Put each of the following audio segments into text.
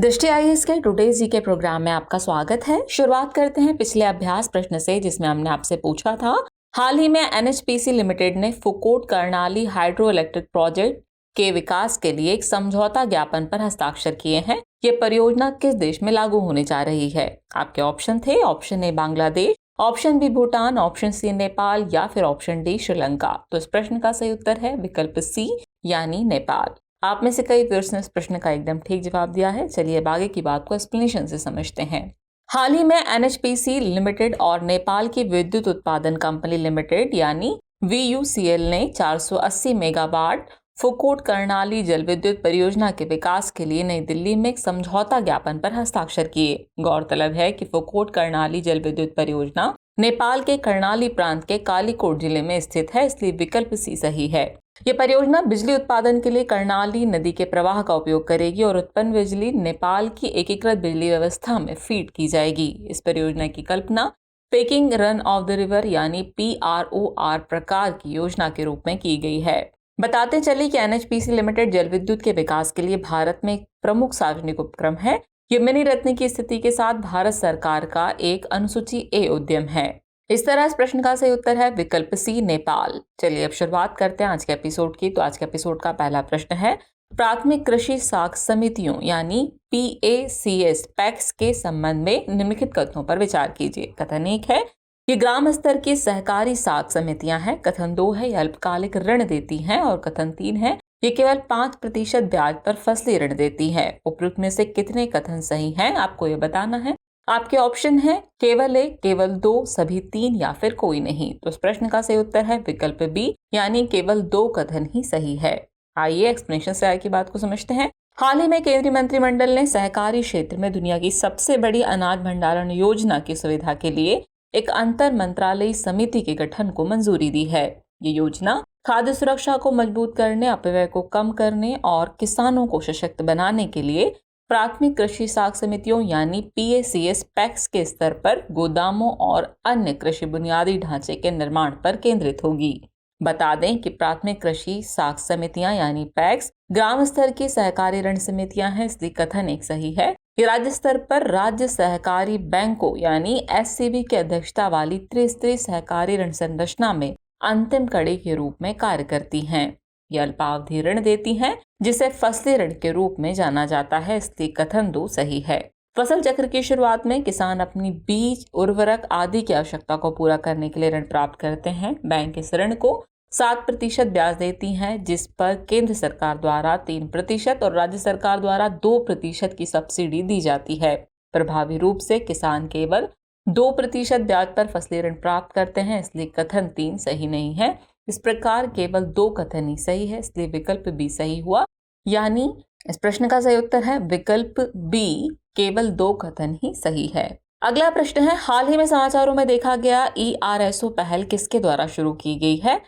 दृष्टि आईएएस के टुडे जी के प्रोग्राम में आपका स्वागत है। शुरुआत करते हैं पिछले अभ्यास प्रश्न से, जिसमें हमने आपसे पूछा था, हाल ही में एनएचपीसी लिमिटेड ने Phukot Karnali hydro electric project के विकास के लिए एक समझौता ज्ञापन पर हस्ताक्षर किए हैं। ये परियोजना किस देश में लागू होने जा रही है? आपके ऑप्शन थे option A Bangladesh, option B Bhutan, option C Nepal या फिर ऑप्शन डी श्रीलंका। तो इस प्रश्न का सही उत्तर है विकल्प सी यानी नेपाल। आप में से कई व्यूअर्स ने इस प्रश्न का एकदम ठीक जवाब दिया है। चलिए अब आगे की बात को एक्सप्लेनेशन से समझते हैं। हाल ही में एनएचपीसी लिमिटेड और नेपाल की विद्युत उत्पादन कंपनी लिमिटेड यानी वीयूसीएल ने 480 मेगावाट फुकोट कर्णाली जल विद्युत परियोजना के विकास के लिए नई दिल्ली में एक समझौता ज्ञापन पर हस्ताक्षर किए। गौरतलब है कि फुकोट कर्णाली जल विद्युत परियोजना नेपाल के कर्णाली प्रांत के कालीकोट जिले में स्थित है, इसलिए विकल्प सी सही है। ये परियोजना बिजली उत्पादन के लिए कर्णाली नदी के प्रवाह का उपयोग करेगी और उत्पन्न बिजली नेपाल की एकीकृत बिजली व्यवस्था में फीड की जाएगी। इस परियोजना की कल्पना peaking run of the river यानी PROR प्रकार की योजना के रूप में की गई है। बताते चले कि एनएचपीसी लिमिटेड जल विद्युत के विकास के लिए भारत में एक प्रमुख सार्वजनिक उपक्रम है। ये मिनी रत्न की स्थिति के साथ भारत सरकार का एक अनुसूची ए उद्यम है। इस तरह इस प्रश्न का सही उत्तर है विकल्प सी नेपाल। चलिए अब शुरुआत करते हैं आज के एपिसोड की। तो आज के एपिसोड का पहला प्रश्न है, प्राथमिक कृषि साख समितियों यानी PACS पैक्स के संबंध में निम्नलिखित कथनों पर विचार कीजिए। कथन 1 है, ये ग्राम स्तर की सहकारी साख समितियां हैं। कथन 2 है, ये अल्पकालिक ऋण देती हैं। और कथन 3 है, ये केवल 5% ब्याज पर फसली ऋण देती है। उपरोक्त में से कितने कथन सही हैं, आपको ये बताना है। आपके ऑप्शन है केवल 1, केवल 2, सभी 3 या फिर कोई नहीं। तो इस प्रश्न का सही उत्तर है विकल्प बी यानी केवल 2 कथन ही सही है। आइए एक्सप्लेनेशन से आगे की बात को समझते हैं। हाल ही में केंद्रीय मंत्रिमंडल ने सहकारी क्षेत्र में दुनिया की सबसे बड़ी अनाज भंडारण योजना की सुविधा के लिए एक अंतर मंत्रालयी समिति के गठन को मंजूरी दी है। ये योजना खाद्य सुरक्षा को मजबूत करने, अपव्यय को कम करने और किसानों को सशक्त बनाने के लिए प्राथमिक कृषि साख समितियों यानी PACS पैक्स के स्तर पर गोदामों और अन्य कृषि बुनियादी ढांचे के निर्माण पर केंद्रित होगी। बता दें कि प्राथमिक कृषि साख समितियां यानी पैक्स ग्राम स्तर की सहकारी ऋण समितियां हैं, इसलिए कथन 1 सही है। ये राज्य स्तर पर राज्य सहकारी बैंकों यानी SCB की अध्यक्षता वाली त्रिस्तरीय सहकारी ऋण संरचना में अंतिम कड़ी के रूप में कार्य करती हैं। ये अल्पावधि ऋण देती हैं, जिसे फसली ऋण के रूप में जाना जाता है, इसलिए कथन 2 सही है। फसल चक्र की शुरुआत में किसान अपनी बीज, उर्वरक आदि की आवश्यकता को पूरा करने के लिए ऋण प्राप्त करते हैं। बैंक इस ऋण को 7% ब्याज देती हैं, जिस पर केंद्र सरकार द्वारा 3% और राज्य सरकार द्वारा 2% की सब्सिडी दी जाती है। प्रभावी रूप से किसान केवल 2% ब्याज पर फसली ऋण प्राप्त करते हैं, इसलिए कथन 3 सही नहीं है। इस प्रकार केवल 2 कथन ही सही है, इसलिए विकल्प बी सही हुआ। यानी इस प्रश्न का सही उत्तर है विकल्प बी, केवल 2 कथन ही सही है। अगला प्रश्न है, हाल ही में समाचारों में देखा गया ERSO पहल किसके द्वारा शुरू की गई है?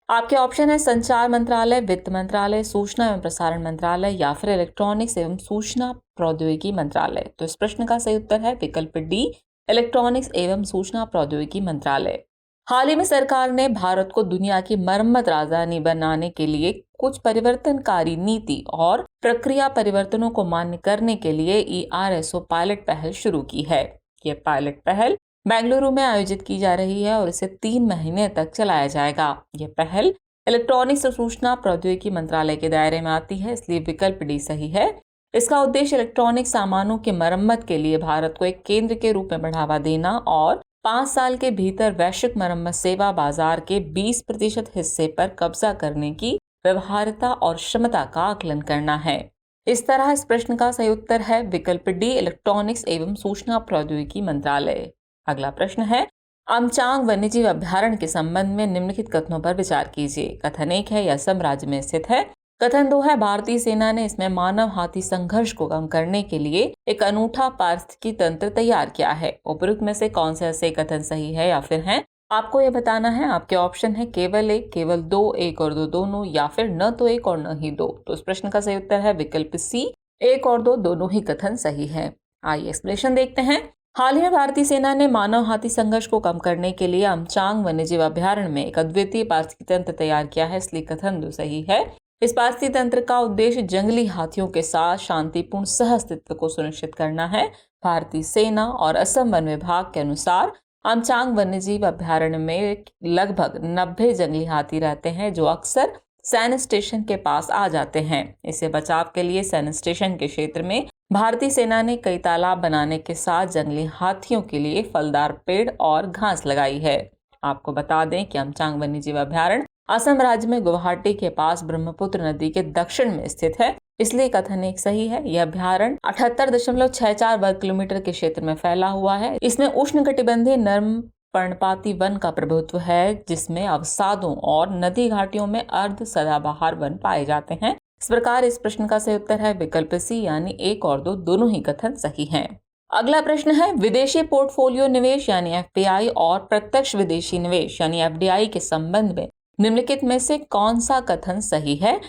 आपके ऑप्शन है संचार मंत्रालय, वित्त मंत्रालय, सूचना एवं प्रसारण मंत्रालय या फिर इलेक्ट्रॉनिक्स एवं सूचना प्रौद्योगिकी मंत्रालय। तो इस प्रश्न का सही उत्तर है विकल्प डी, इलेक्ट्रॉनिक्स एवं सूचना प्रौद्योगिकी मंत्रालय। हाल ही में सरकार ने भारत को दुनिया की मरम्मत राजधानी बनाने के लिए कुछ परिवर्तनकारी नीति और प्रक्रिया परिवर्तनों को मान्य करने के लिए ERSO पायलट पहल शुरू की है। ये पायलट पहल बेंगलुरु में आयोजित की जा रही है और इसे 3 महीने तक चलाया जाएगा। ये पहल इलेक्ट्रॉनिक्स और सूचना प्रौद्योगिकी मंत्रालय के दायरे में आती है, इसलिए विकल्प डी सही है। इसका उद्देश्य इलेक्ट्रॉनिक सामानों की मरम्मत के लिए भारत को एक केंद्र के रूप में बढ़ावा देना और 5 साल के भीतर वैश्विक मरम्मत सेवा बाजार के 20% हिस्से पर कब्जा करने की व्यवहार्यता और क्षमता का आकलन करना है। इस तरह इस प्रश्न का सही उत्तर है विकल्प डी, इलेक्ट्रॉनिक्स एवं सूचना प्रौद्योगिकी मंत्रालय। अगला प्रश्न है, अमचांग वन्यजीव अभ्यारण्य के संबंध में निम्नलिखित कथनों पर विचार कीजिए। कथन 1 है, यह असम राज्य में स्थित है। कथन 2 है, भारतीय सेना ने इसमें मानव हाथी संघर्ष को कम करने के लिए एक अनूठा पारिस्थितिकी तंत्र तैयार किया है। उपरोक्त में से कौन से ऐसे कथन सही है या फिर हैं, आपको ये बताना है। आपके ऑप्शन है केवल 1, केवल 2, 1 और 2 दोनों या फिर न तो 1 और न ही 2। तो इस प्रश्न का सही उत्तर है विकल्प सी, 1 और 2 दोनों ही कथन सही है। आइए एक्सप्लेनेशन देखते हैं। हाल ही में भारतीय सेना ने मानव हाथी संघर्ष को कम करने के लिए अमचांग वन्यजीव अभ्यारण्य में एक अद्वितीय पारिस्थितिकी तंत्र तैयार किया है, इसलिए कथन 2 सही है। इस पारस्ती तंत्र का उद्देश्य जंगली हाथियों के साथ शांतिपूर्ण सहअस्तित्व को सुनिश्चित करना है। भारतीय सेना और असम वन विभाग के अनुसार अमचांग वन्यजीव अभ्यारण्य में लगभग 90 जंगली हाथी रहते हैं जो अक्सर सैन्य स्टेशन के पास आ जाते हैं। इसे बचाव के लिए सैन्य स्टेशन के क्षेत्र में भारतीय सेना ने कई तालाब बनाने के साथ जंगली हाथियों के लिए फलदार पेड़ और घास लगाई है। आपको बता दें कि अमचांग वन्यजीव अभ्यारण्य असम राज्य में गुवाहाटी के पास ब्रह्मपुत्र नदी के दक्षिण में स्थित है, इसलिए कथन एक सही है। यह अभ्यारण्य 78.64 वर्ग किलोमीटर के क्षेत्र में फैला हुआ है। इसमें उष्णकटिबंधीय नर्म पर्णपाती वन का प्रभुत्व है, जिसमें अवसादों और नदी घाटियों में अर्ध सदाबहार वन पाए जाते हैं। इस प्रकार इस प्रश्न का सही उत्तर है विकल्प सी, यानी 1 और 2 दोनों ही कथन सही हैं। अगला प्रश्न है विदेशी पोर्टफोलियो निवेश यानी एफपीआई और प्रत्यक्ष विदेशी निवेश यानी एफडीआई के संबंध में निम्नलिखित में से कौन सा कथन सही है।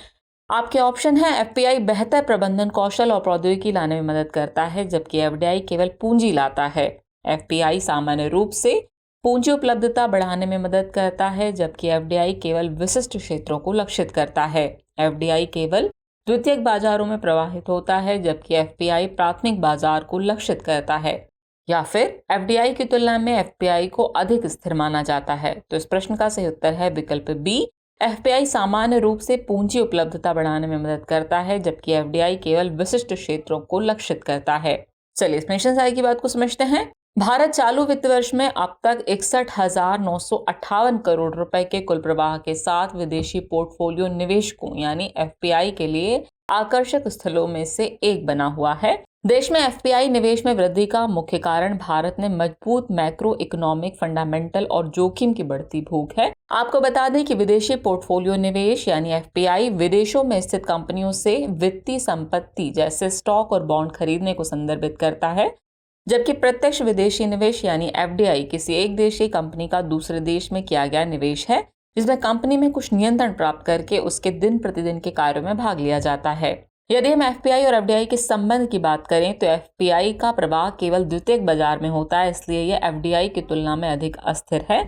आपके ऑप्शन है एफपीआई बेहतर प्रबंधन कौशल और प्रौद्योगिकी लाने में मदद करता है, जबकि एफडीआई केवल पूंजी लाता है। एफपीआई सामान्य रूप से पूंजी उपलब्धता बढ़ाने में मदद करता है, जबकि एफडीआई केवल विशिष्ट क्षेत्रों को लक्षित करता है। एफडीआई केवल द्वितीयक बाजारों में प्रवाहित होता है, जबकि एफपीआई प्राथमिक बाजार को लक्षित करता है। या फिर एफडीआई की तुलना में एफपीआई को अधिक स्थिर माना जाता है। तो इस प्रश्न का सही उत्तर है विकल्प बी, एफपीआई सामान्य रूप से पूंजी उपलब्धता बढ़ाने में मदद करता है, जबकि एफडीआई केवल विशिष्ट क्षेत्रों को लक्षित करता है। चलिए इस पेंशन सहाय की बात को समझते हैं। भारत चालू वित्त वर्ष में अब तक 61,958 करोड़ रुपए के कुल प्रवाह के साथ विदेशी पोर्टफोलियो निवेशकों यानी एफपीआई के लिए आकर्षक स्थलों में से एक बना हुआ है। देश में एफपीआई निवेश में वृद्धि का मुख्य कारण भारत में मजबूत मैक्रो इकोनॉमिक फंडामेंटल और जोखिम की बढ़ती भूख है। आपको बता दें कि विदेशी पोर्टफोलियो निवेश यानी एफपीआई विदेशों में स्थित कंपनियों से वित्तीय संपत्ति जैसे स्टॉक और बॉन्ड खरीदने को संदर्भित करता है, जबकि प्रत्यक्ष विदेशी निवेश यानी एफडीआई किसी एक देशी कंपनी का दूसरे देश में किया गया निवेश है, जिसमें कंपनी में कुछ नियंत्रण प्राप्त करके उसके दिन प्रतिदिन के कार्यों में भाग लिया जाता है। यदि हम एफपीआई और एफडीआई के संबंध की बात करें तो एफपीआई का प्रवाह केवल द्वितीयक बाजार में होता है, इसलिए यह एफडीआई की तुलना में अधिक अस्थिर है।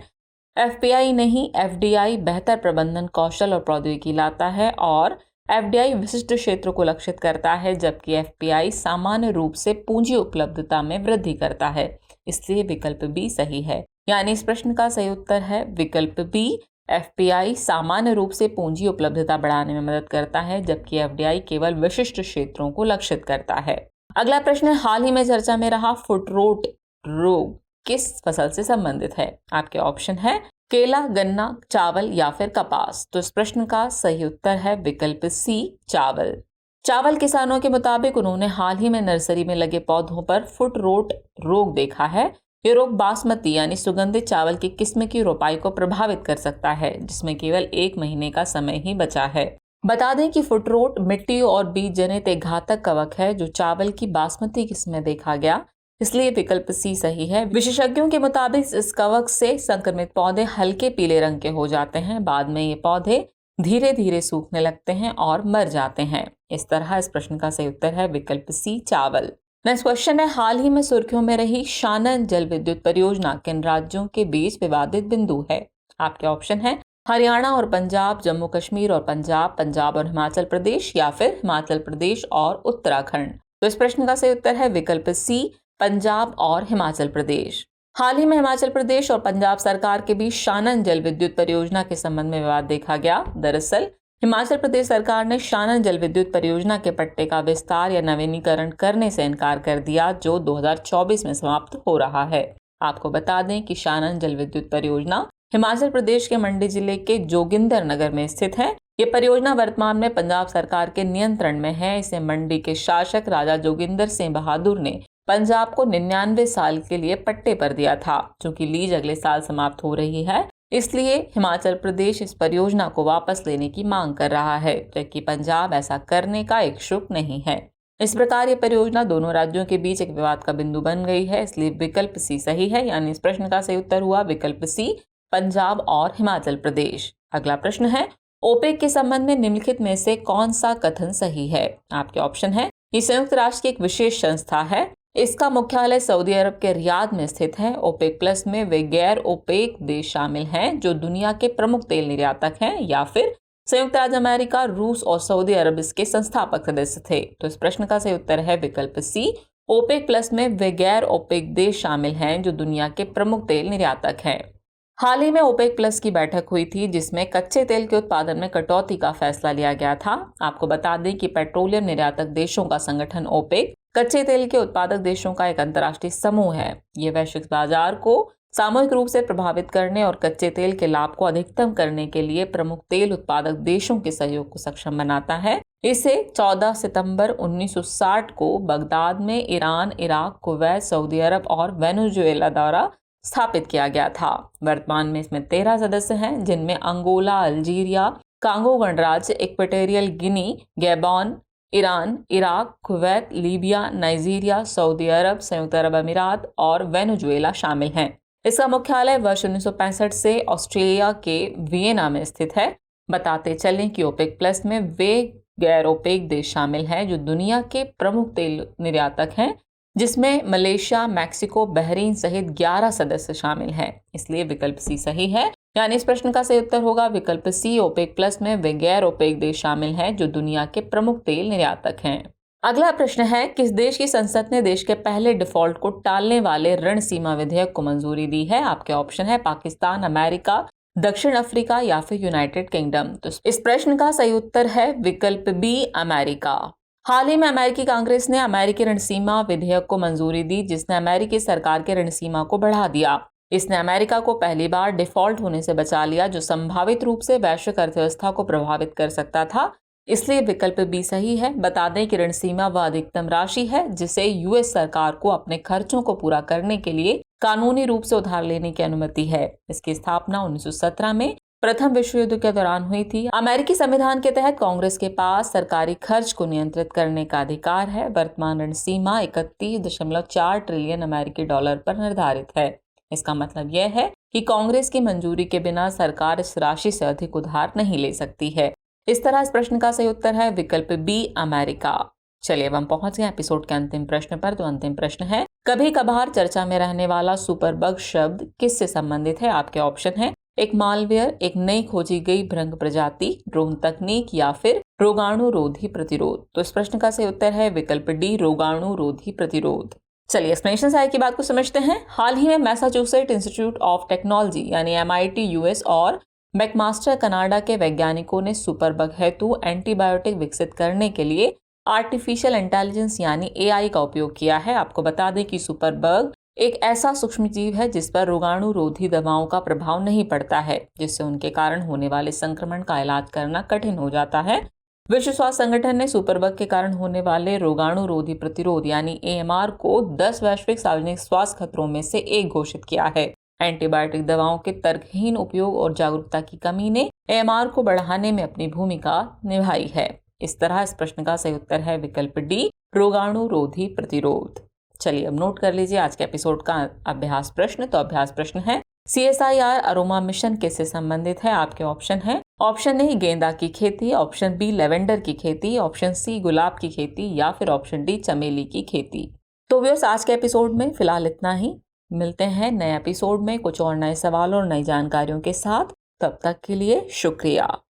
एफपीआई नहीं, एफडीआई बेहतर प्रबंधन कौशल और प्रौद्योगिकी लाता है और एफडीआई विशिष्ट क्षेत्रों को लक्षित करता है, जबकि एफपीआई सामान्य रूप से पूंजी उपलब्धता में वृद्धि करता है। इसलिए विकल्प बी सही है, यानी इस प्रश्न का सही उत्तर है विकल्प बी, एफपीआई सामान्य रूप से पूंजी उपलब्धता बढ़ाने में मदद करता है, जबकि एफडीआई केवल विशिष्ट क्षेत्रों को लक्षित करता है। अगला प्रश्न हाल ही में चर्चा में रहा फुट रोट रोग किस फसल से संबंधित है। आपके ऑप्शन है केला, गन्ना, चावल या फिर कपास। तो इस प्रश्न का सही उत्तर है विकल्प सी, चावल। चावल किसानों के मुताबिक उन्होंने हाल ही में नर्सरी में लगे पौधों पर फुट रोट रोग देखा है। ये रोग बासमती यानी सुगंधित चावल की किस्म की रोपाई को प्रभावित कर सकता है, जिसमें केवल 1 महीने का समय ही बचा है। बता दें कि फुट रोट मिट्टी और बीज जनित एक घातक कवक है जो चावल की बासमती किस्म में देखा गया, इसलिए विकल्प सी सही है। विशेषज्ञों के मुताबिक इस कवक से संक्रमित पौधे हल्के पीले रंग के हो जाते हैं। बाद में ये पौधे धीरे धीरे सूखने लगते हैं और मर जाते हैं। इस तरह इस प्रश्न का सही उत्तर है विकल्प सी, चावल। नेक्स्ट क्वेश्चन है हाल ही में सुर्खियों में रही शानन जल विद्युत परियोजना किन राज्यों के बीच विवादित बिंदु है। आपके ऑप्शन है हरियाणा और पंजाब, जम्मू कश्मीर और पंजाब, पंजाब और हिमाचल प्रदेश या फिर हिमाचल प्रदेश और उत्तराखंड। तो इस प्रश्न का सही उत्तर है विकल्प सी, पंजाब और हिमाचल प्रदेश। हाल ही में हिमाचल प्रदेश और पंजाब सरकार के बीच शानन जल विद्युत परियोजना के संबंध में विवाद देखा गया। दरअसल हिमाचल प्रदेश सरकार ने शानन जल विद्युत परियोजना के पट्टे का विस्तार या नवीनीकरण करने से इनकार कर दिया, जो 2024 में समाप्त हो रहा है। आपको बता दें कि शानन जल विद्युत परियोजना हिमाचल प्रदेश के मंडी जिले के जोगिंदर नगर में स्थित है। ये परियोजना वर्तमान में पंजाब सरकार के नियंत्रण में है। इसे मंडी के शासक राजा जोगिंदर सिंह बहादुर ने पंजाब को 99 साल के लिए पट्टे पर दिया था। चूंकि लीज अगले साल समाप्त हो रही है, इसलिए हिमाचल प्रदेश इस परियोजना को वापस लेने की मांग कर रहा है, जबकि पंजाब ऐसा करने का इच्छुक नहीं है। इस प्रकार ये परियोजना दोनों राज्यों के बीच एक विवाद का बिंदु बन गई है, इसलिए विकल्प सी सही है, यानी इस प्रश्न का सही उत्तर हुआ विकल्प सी, पंजाब और हिमाचल प्रदेश। अगला प्रश्न है ओपेक के संबंध में निम्नलिखित में से कौन सा कथन सही है। आपके ऑप्शन है ये संयुक्त राष्ट्र की एक विशेष संस्था है, इसका मुख्यालय सऊदी अरब के रियाद में स्थित है। ओपेक प्लस में वे गैर ओपेक देश शामिल हैं जो दुनिया के प्रमुख तेल निर्यातक हैं, या फिर संयुक्त राज्य अमेरिका, रूस और सऊदी अरब इसके संस्थापक सदस्य थे। तो इस प्रश्न का सही उत्तर है विकल्प सी। ओपेक प्लस में वे गैर ओपेक देश शामिल हैं जो दुनिया के प्रमुख तेल निर्यातक हैं। हाल ही में ओपेक प्लस की बैठक हुई थी जिसमें कच्चे तेल के उत्पादन में कटौती का फैसला लिया गया था। आपको बता दें कि पेट्रोलियम निर्यातक देशों का संगठन ओपेक कच्चे तेल के उत्पादक देशों का एक अंतर्राष्ट्रीय समूह है। ये वैश्विक बाजार को सामूहिक रूप से प्रभावित करने और कच्चे तेल के लाभ को अधिकतम करने के लिए प्रमुख तेल उत्पादक देशों के सहयोग को सक्षम बनाता है। इसे 14 सितंबर 1960 को बगदाद में ईरान, इराक, कुवैत, सऊदी अरब और वेनेजुएला द्वारा स्थापित किया गया था। वर्तमान में इसमें 13 सदस्य हैं जिनमें अंगोला, अल्जीरिया, कांगो गणराज्य, Equatorial Guinea, Gabon, Iran, Iraq, Kuwait, Libya, Nigeria, Saudi Arab, संयुक्त अरब अमीरात और वेनेजुएला शामिल हैं। इसका मुख्यालय वर्ष 1965 से ऑस्ट्रेलिया के वियना में स्थित है। बताते चलें कि ओपेक प्लस में वे गैर ओपेक देश शामिल हैं जो दुनिया के प्रमुख तेल निर्यातक हैं, जिसमें मलेशिया, मैक्सिको, बहरीन सहित 11 सदस्य शामिल हैं। इसलिए विकल्प सी सही है। यानी इस प्रश्न का सही उत्तर होगा विकल्प सी। ओपेक प्लस में वे गैर ओपेक देश शामिल हैं जो दुनिया के प्रमुख तेल निर्यातक हैं। अगला प्रश्न है, किस देश की संसद ने देश के पहले डिफॉल्ट को टालने वाले ऋण सीमा विधेयक को मंजूरी दी है? आपके ऑप्शन है पाकिस्तान, अमेरिका, दक्षिण अफ्रीका या फिर यूनाइटेड किंगडम। तो इस प्रश्न का सही उत्तर है विकल्प बी, अमेरिका। हाल ही में अमेरिकी कांग्रेस ने अमेरिकी ऋण सीमा विधेयक को मंजूरी दी जिसने अमेरिकी सरकार के ऋण सीमा को बढ़ा दिया। इसने अमेरिका को पहली बार डिफॉल्ट होने से बचा लिया जो संभावित रूप से वैश्विक अर्थव्यवस्था को प्रभावित कर सकता था। इसलिए विकल्प बी सही है। बता दें कि ऋण सीमा वह अधिकतम राशि है जिसे यूएस सरकार को अपने खर्चों को पूरा करने के लिए कानूनी रूप से उधार लेने की अनुमति है। इसकी स्थापना 1917 में प्रथम विश्व युद्ध के दौरान हुई थी। अमेरिकी संविधान के तहत कांग्रेस के पास सरकारी खर्च को नियंत्रित करने का अधिकार है। वर्तमान ऋण सीमा 31.4 ट्रिलियन अमेरिकी डॉलर पर निर्धारित है। इसका मतलब यह है कि कांग्रेस की मंजूरी के बिना सरकार इस राशि से अधिक उधार नहीं ले सकती है। इस तरह इस प्रश्न का सही उत्तर है विकल्प बी, अमेरिका। चलिए अब हम पहुंच गए एपिसोड के अंतिम प्रश्न पर। तो अंतिम प्रश्न है, कभी कभार चर्चा में रहने वाला सुपर बग शब्द किससे संबंधित है? आपके ऑप्शन है एक मालवेयर, एक नई खोजी गई भ्रंग प्रजाति, ड्रोन तकनीक या फिर रोगाणु रोधी प्रतिरोध। तो इस प्रश्न का सही उत्तर है विकल्प डी, रोगाणु रोधी प्रतिरोध। चलिए एक्सप्लेनेशन साइड की बात को समझते हैं। हाल ही में मैसाचुसेट इंस्टीट्यूट ऑफ टेक्नोलॉजी यानी MIT यूएस और मैकमास्टर कनाडा के वैज्ञानिकों ने सुपर बग हेतु एंटीबायोटिक विकसित करने के लिए आर्टिफिशियल इंटेलिजेंस यानी AI का उपयोग किया है। आपको बता दें कि सुपर बग एक ऐसा सूक्ष्म जीव है जिस पर रोगाणु रोधी दवाओं का प्रभाव नहीं पड़ता है, जिससे उनके कारण होने वाले संक्रमण का इलाज करना कठिन हो जाता है। विश्व स्वास्थ्य संगठन ने सुपरबग के कारण होने वाले रोगाणु रोधी प्रतिरोध यानी AMR को 10 वैश्विक सार्वजनिक स्वास्थ्य खतरों में से एक घोषित किया है। एंटीबायोटिक दवाओं के तर्कहीन उपयोग और जागरूकता की कमी ने AMR को बढ़ाने में अपनी भूमिका निभाई है। इस तरह इस प्रश्न का सही उत्तर है विकल्प डी, रोगाणु रोधी प्रतिरोध। चलिए अब नोट कर लीजिए आज के एपिसोड का अभ्यास प्रश्न। तो अभ्यास प्रश्न है, CSIR अरोमा मिशन किससे संबंधित है? आपके ऑप्शन है ऑप्शन ए गेंदा की खेती, ऑप्शन बी लेवेंडर की खेती, ऑप्शन सी गुलाब की खेती या फिर ऑप्शन डी चमेली की खेती। तो व्यूअर्स आज के एपिसोड में फिलहाल इतना ही। मिलते हैं नए एपिसोड में कुछ और नए सवालों और नई जानकारियों के साथ। तब तक के लिए शुक्रिया।